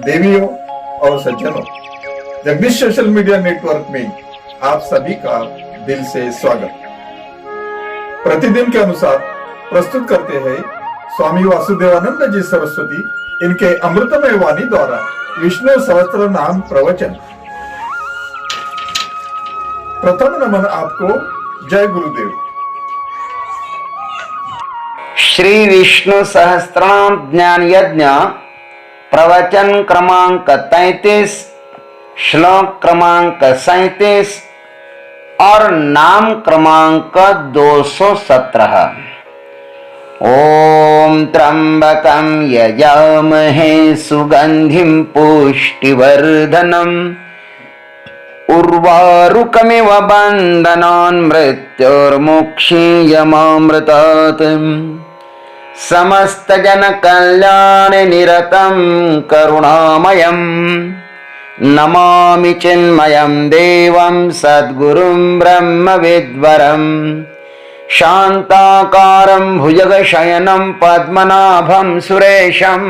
देवियों और सज्जनों, जगदीश सोशल मीडिया नेटवर्क में आप सभी का दिल से स्वागत। प्रतिदिन के अनुसार प्रस्तुत करते हैं स्वामी वासुदेवानंद जी सरस्वती इनके अमृतमय वाणी द्वारा विष्णु सहस्त्र नाम प्रवचन। प्रथम नमन आपको। जय गुरुदेव। श्री विष्णु सहस्त्रनाम ज्ञान यज्ञ प्रवचन क्रमांक 33, श्लोक क्रमांक 37 और नाम क्रमांक 217। ओम त्र्यंबकं यजामहे सुगंधिं पुष्टिवर्धनम् उर्वारुकमिव बन्धनान् मृत्युर्मुक्षीयमामृतात् समस्तजन कल्याण निरतं करुणामयं नमामि चिन्मयं देवं सद्गुरुं ब्रह्मविद्वरं शान्ताकारं भुजगशयनं पद्मनाभं सुरेशं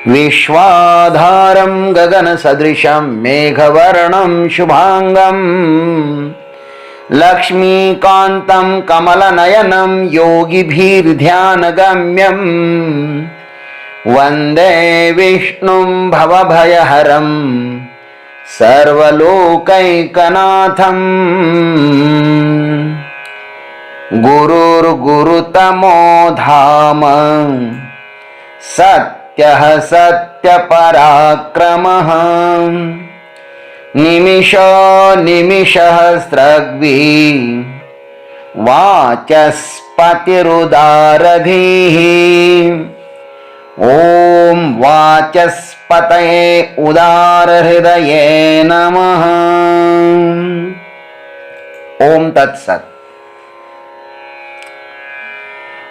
विश्वाधारं गगनसदृशं मेघवर्णं शुभांगं लक्ष्मीकान्तं कमलनयनं योगिभिर्ध्यानगम्यं वन्दे विष्णुं भवभयहरं सर्वलोकैकनाथं। गुरुर्गुरुतमो धाम सत्यः सत्यपराक्रमः निमिषो निमिषहस्रग्वी वाचस्पतिरुदारधीः। ॐ वाचस्पतये उदारहृदये नमः। ओम तत्सत्।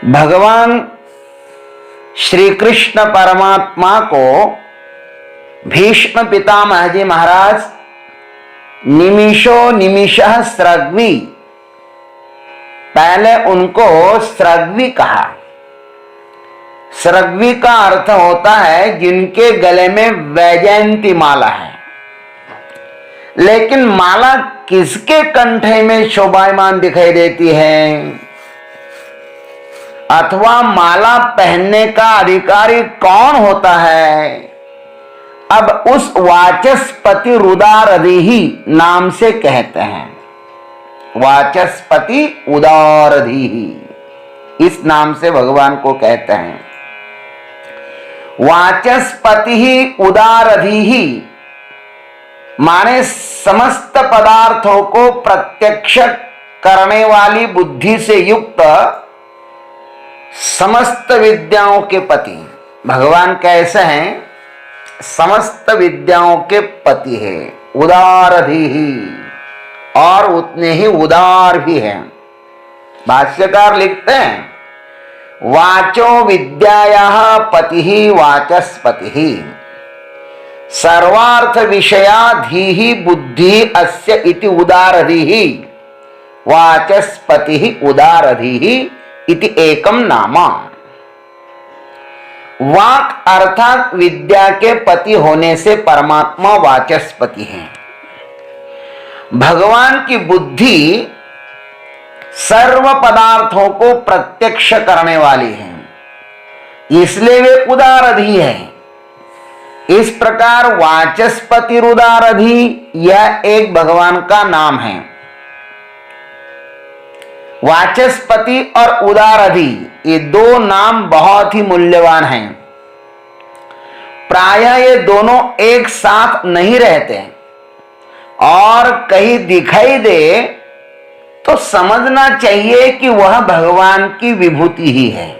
भगवान श्री कृष्ण परमात्मा को भीष्म पितामह जी महाराज निमिषो निमिषः स्रग्वी, पहले उनको स्रग्वी कहा। स्रग्वी का अर्थ होता है जिनके गले में वैजयंती माला है। लेकिन माला किसके कंठे में शोभायमान दिखाई देती है, अथवा माला पहनने का अधिकारी कौन होता है, अब उस वाचस्पति रुदारधीहि नाम से कहते हैं। वाचस्पति उदारधीहि, इस नाम से भगवान को कहते हैं। वाचस्पति ही उदारधीहि माने समस्त पदार्थों को प्रत्यक्ष करने वाली बुद्धि से युक्त समस्त विद्याओं के पति। भगवान कैसे हैं? समस्त विद्याओं के पति है, उदारधीहि, और उतने ही उदार भी हैं। भाष्यकार लिखते हैं वाचो विद्यायाः पतिः वाचस्पतिः सर्वार्थ विषयाधीहि बुद्धि अस्य इति उदारधीहि वाचस्पतिः उदारधीहि इति एकम नाम। वाक अर्थात विद्या के पति होने से परमात्मा वाचस्पति हैं। भगवान की बुद्धि सर्व पदार्थों को प्रत्यक्ष करने वाली है, इसलिए वे उदारधी है। इस प्रकार वाचस्पति उदारधी यह एक भगवान का नाम है। वाचस्पति और उदारधी ये दो नाम बहुत ही मूल्यवान हैं। प्रायः ये दोनों एक साथ नहीं रहते, और कहीं दिखाई दे तो समझना चाहिए कि वह भगवान की विभूति ही है।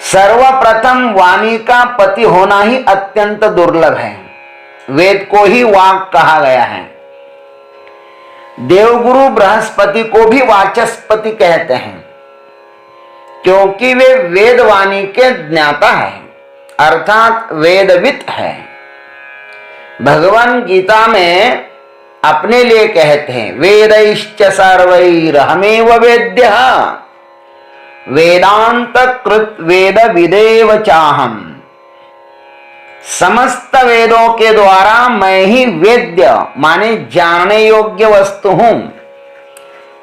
सर्वप्रथम वाणी का पति होना ही अत्यंत दुर्लभ है। वेद को ही वाक कहा गया है। देवगुरु बृहस्पति को भी वाचस्पति कहते हैं, क्योंकि वे वेदवाणी के ज्ञाता है, अर्थात वेदवित है। भगवान गीता में अपने लिए कहते हैं वेदैश्च सर्वैरहमेव वेद्यः वेदांत कृत वेद विदेव चाहम, समस्त वेदों के द्वारा मैं ही वेद्य माने जानने योग्य वस्तु हूं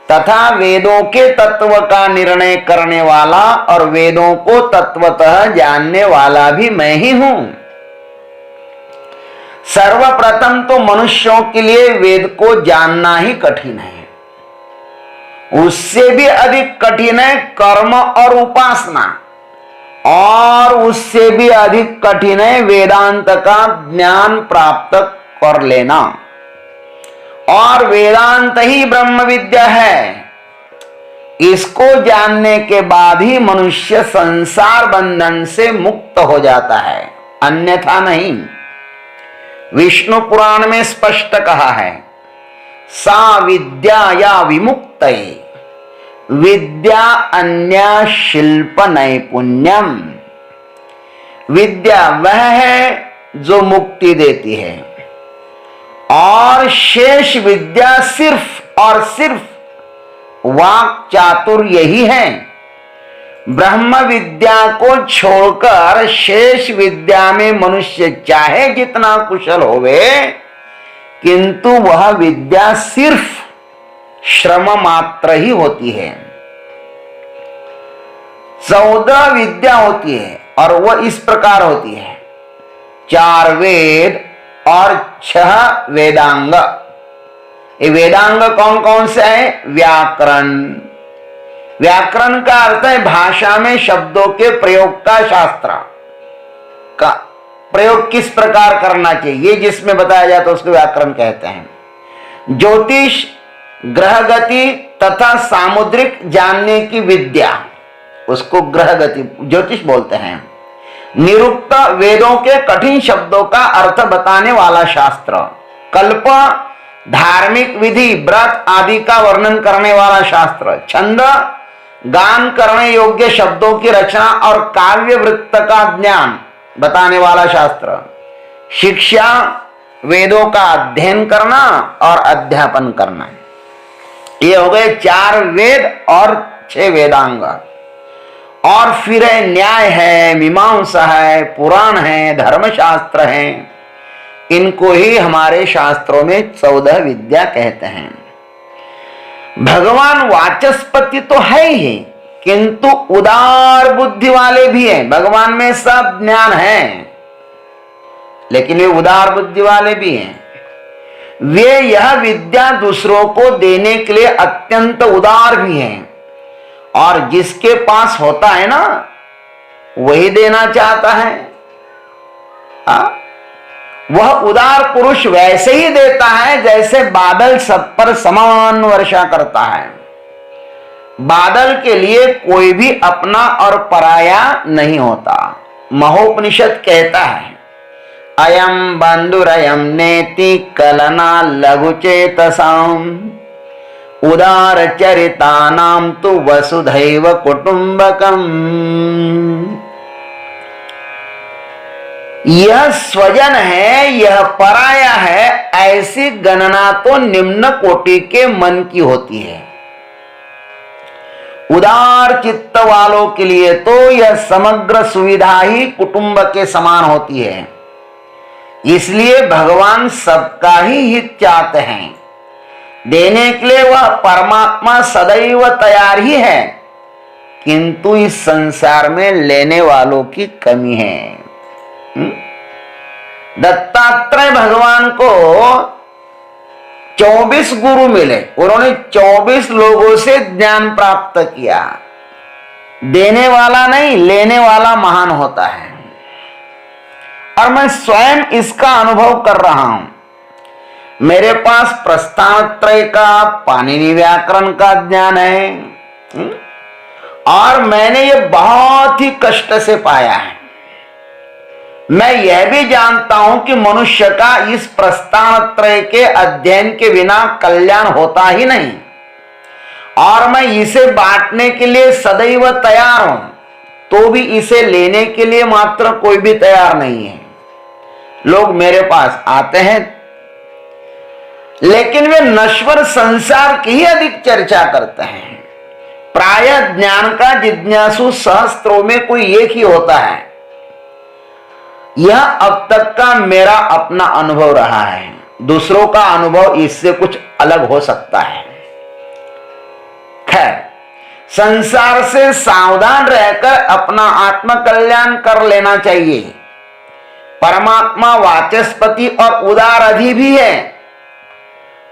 तथा वेदों के तत्व का निर्णय करने वाला और वेदों को तत्वतः जानने वाला भी मैं ही हूं। सर्वप्रथम तो मनुष्यों के लिए वेद को जानना ही कठिन है, उससे भी अधिक कठिन है कर्म और उपासना, और उससे भी अधिक कठिन है वेदांत का ज्ञान प्राप्त कर लेना। और वेदांत ही ब्रह्म विद्या है, इसको जानने के बाद ही मनुष्य संसार बंधन से मुक्त हो जाता है, अन्यथा नहीं। विष्णु पुराण में स्पष्ट कहा है, सा विद्या या विमुक्तये विद्या अन्य शिल्प नैपुण्यम। विद्या वह है जो मुक्ति देती है, और शेष विद्या सिर्फ और सिर्फ वाक् चातुर्य ही है। ब्रह्म विद्या को छोड़कर शेष विद्या में मनुष्य चाहे जितना कुशल होवे, किंतु वह विद्या सिर्फ श्रम मात्र ही होती है। 14 विद्या होती है और वह इस प्रकार होती है, 4 वेद और 6 वेदांग। ये वेदांग कौन कौन से हैं? व्याकरण। व्याकरण का अर्थ है भाषा में शब्दों के प्रयोग का शास्त्र का प्रयोग किस प्रकार करना चाहिए, ये जिसमें बताया जाता है उसको व्याकरण कहते हैं। ज्योतिष, ग्रह गति तथा सामुद्रिक जानने की विद्या, उसको ग्रह गति ज्योतिष बोलते हैं। निरुक्त, वेदों के कठिन शब्दों का अर्थ बताने वाला शास्त्र। कल्प, धार्मिक विधि व्रत आदि का वर्णन करने वाला शास्त्र। छंद, गान करने योग्य शब्दों की रचना और काव्य वृत्त का ज्ञान बताने वाला शास्त्र। शिक्षा, वेदों का अध्ययन करना और अध्यापन करना। ये हो गए 4 वेद और 6 वेदांग। और फिर है न्याय है, मीमांसा है, पुराण है, धर्मशास्त्र है। इनको ही हमारे शास्त्रों में 14 विद्या कहते हैं। भगवान वाचस्पति तो है ही, किंतु उदार बुद्धि वाले भी हैं। भगवान में सब ज्ञान है, लेकिन वे उदार बुद्धि वाले भी हैं। वे यह विद्या दूसरों को देने के लिए अत्यंत उदार भी हैं, और जिसके पास होता है ना वही देना चाहता है। वह उदार पुरुष वैसे ही देता है जैसे बादल सब पर समान वर्षा करता है। बादल के लिए कोई भी अपना और पराया नहीं होता। महोपनिषद कहता है, अयम बंधुरयम नेति कलना लघु चेतसाम उदार चरितानाम तु वसुधैव कुटुंबकम। यह स्वजन है, यह पराया है, ऐसी गणना तो निम्न कोटि के मन की होती है। उदार चित्त वालों के लिए तो यह समग्र सुविधा ही कुटुंब के समान होती है। इसलिए भगवान सबका ही हित चाहते हैं। देने के लिए वह परमात्मा सदैव तैयार ही है, किंतु इस संसार में लेने वालों की कमी है। दत्तात्रेय भगवान को 24 गुरु मिले, उन्होंने 24 लोगों से ज्ञान प्राप्त किया। देने वाला नहीं, लेने वाला महान होता है। और मैं स्वयं इसका अनुभव कर रहा हूं। मेरे पास प्रस्थानत्रय का, पाणिनि व्याकरण का ज्ञान है, और मैंने ये बहुत ही कष्ट से पाया है। मैं यह भी जानता हूं कि मनुष्य का इस प्रस्थानत्रय के अध्ययन के बिना कल्याण होता ही नहीं, और मैं इसे बांटने के लिए सदैव तैयार हूं, तो भी इसे लेने के लिए मात्र कोई भी तैयार नहीं है। लोग मेरे पास आते हैं, लेकिन वे नश्वर संसार की ही अधिक चर्चा करते हैं। प्राय ज्ञान का जिज्ञासु सहस्त्रों में कोई एक ही होता है। यह अब तक का मेरा अपना अनुभव रहा है। दूसरों का अनुभव इससे कुछ अलग हो सकता है। खैर, संसार से सावधान रहकर अपना आत्म कल्याण कर लेना चाहिए। परमात्मा वाचस्पति और उदारधि भी है।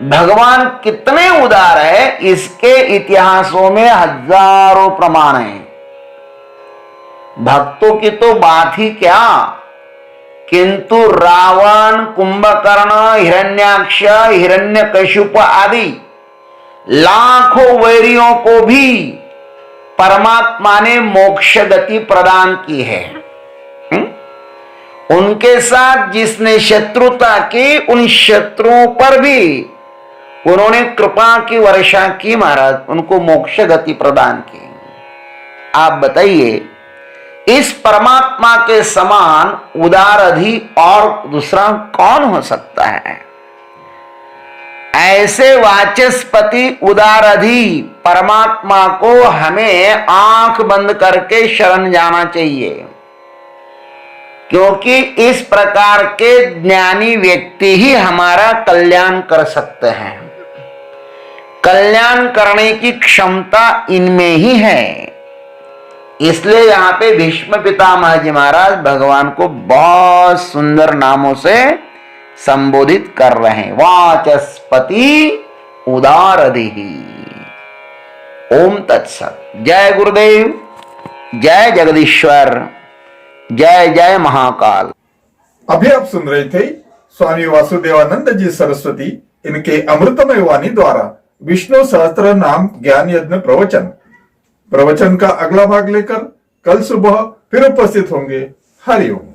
भगवान कितने उदार है, इसके इतिहासों में हजारों प्रमाण हैं। भक्तों की तो बात ही क्या, किंतु रावण, कुंभकर्ण, हिरण्याक्ष, हिरण्यकशिप आदि लाखों वैरियों को भी परमात्मा ने मोक्ष गति प्रदान की है। उनके साथ जिसने शत्रुता की, उन शत्रुओं पर भी उन्होंने कृपा की वर्षा की, महाराज उनको मोक्ष गति प्रदान की। आप बताइए, इस परमात्मा के समान उदारधि और दूसरा कौन हो सकता है? ऐसे वाचस्पति उदारधि परमात्मा को हमें आंख बंद करके शरण जाना चाहिए, क्योंकि इस प्रकार के ज्ञानी व्यक्ति ही हमारा कल्याण कर सकते हैं। कल्याण करने की क्षमता इनमें ही है। इसलिए यहाँ पे भीष्म पितामह जी महाराज भगवान को बहुत सुंदर नामों से संबोधित कर रहे हैं। वाचस्पति उदारधि। ओम तत्सत। जय गुरुदेव, जय जगदीश्वर, जय जय महाकाल। अभी आप सुन रहे थे स्वामी वासुदेवानंद जी सरस्वती इनके अमृतमय वाणी द्वारा विष्णु सहस्त्र नाम ज्ञान यज्ञ प्रवचन का अगला भाग लेकर कल सुबह फिर उपस्थित होंगे। हरिओम।